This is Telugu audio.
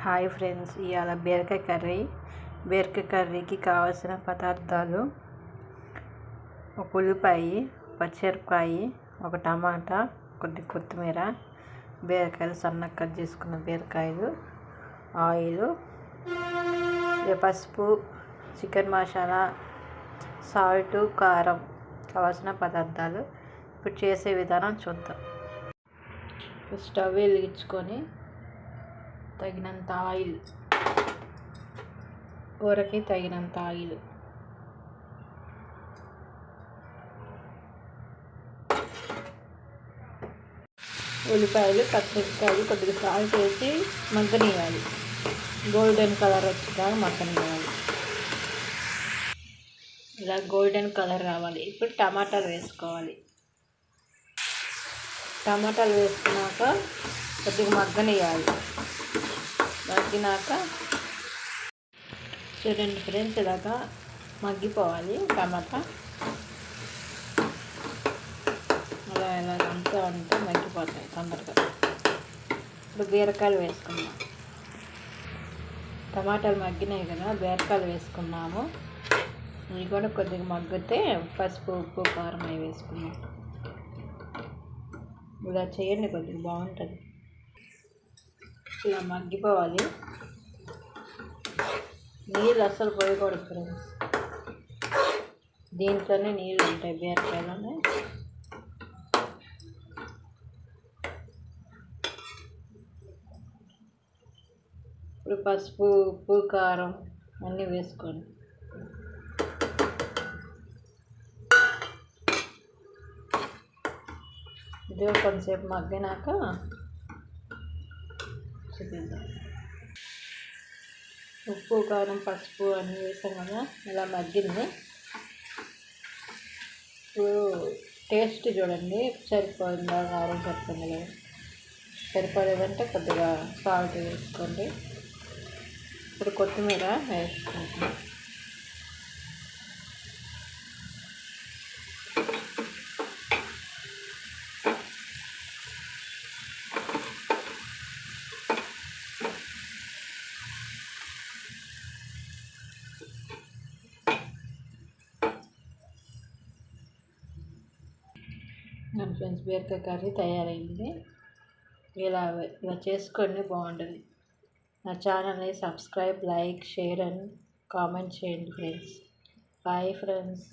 హాయ్ ఫ్రెండ్స్, ఇవాళ బీరకాయ కర్రీకి కావాల్సిన పదార్థాలు: ఒక ఉల్లిపాయ, పచ్చిమిరపకాయ, ఒక టమాటా, కొత్తిమీర, బీరకాయలు సన్నగా కట్ చేసుకున్న బీరకాయలు, ఆయిల్, పసుపు, చికెన్ మసాలా, సాల్ట్, కారం. కావాల్సిన పదార్థాలు. ఇప్పుడు చేసే విధానం చూద్దాం. స్టవ్ వెలిగించుకొని తగినంత ఆయిల్, కూరకి తగినంత ఆయిల్, ఉల్లిపాయలు, పచ్చిమిరపకాయలు, కొద్దిగా సాల్ట్ వేసి మగ్గనివ్వాలి. గోల్డెన్ కలర్ వచ్చేదాకా మగ్గనివ్వాలి. ఇలా గోల్డెన్ కలర్ రావాలి. ఇప్పుడు టమాటాలు వేసుకోవాలి. టమాటాలు వేసుకున్నాక కొద్దిగా మగ్గనివ్వాలి. మగ్గినాక చూడండి ఫ్రెండ్స్, ఇలాగా మగ్గిపోవాలి టమాటా. అలా అంతా మగ్గిపోతాయి తొందరగా. ఇప్పుడు బీరకాయలు వేసుకున్నాం. టమాటాలు మగ్గినాయి కదా, బీరకాయలు వేసుకున్నాము. ఇవి కూడా కొద్దిగా మగ్గితే పసుపు, ఉప్పు, కారం అవి వేసుకున్నాం. ఇలా చేయండి, కొద్దిగా బాగుంటుంది. ఇలా మగ్గిపోవాలి. నీళ్ళు అస్సలు పోయకూడదు ఫ్రెండ్స్. దీంట్లోనే నీళ్ళు ఉంటాయి, బీరకాయలోనే. ఇప్పుడు పసుపు, ఉప్పు, కారం అన్నీ వేసుకోండి. ఇది కొంతసేపు మగ్గినాక చూపిద్దాం. ఉప్పు, కారం, పసుపు అన్నీ వేసాం కదా, ఇలా మగ్గింది. ఇప్పుడు టేస్ట్ చూడండి, సరిపోయిందా, కారం సరిపోయింది కదా. సరిపోలేదంటే కొద్దిగా సాల్ట్ వేసుకోండి. ఇప్పుడు కొత్తిమీర వేసుకుంటాం. నా ఫ్రెండ్స్, బీరకాయ కర్రీ తయారైంది. ఇలా చేసుకోండి, బాగుంటుంది. నా ఛానల్ని subscribe, like, share and comment చేయండి ఫ్రెండ్స్. Bye friends.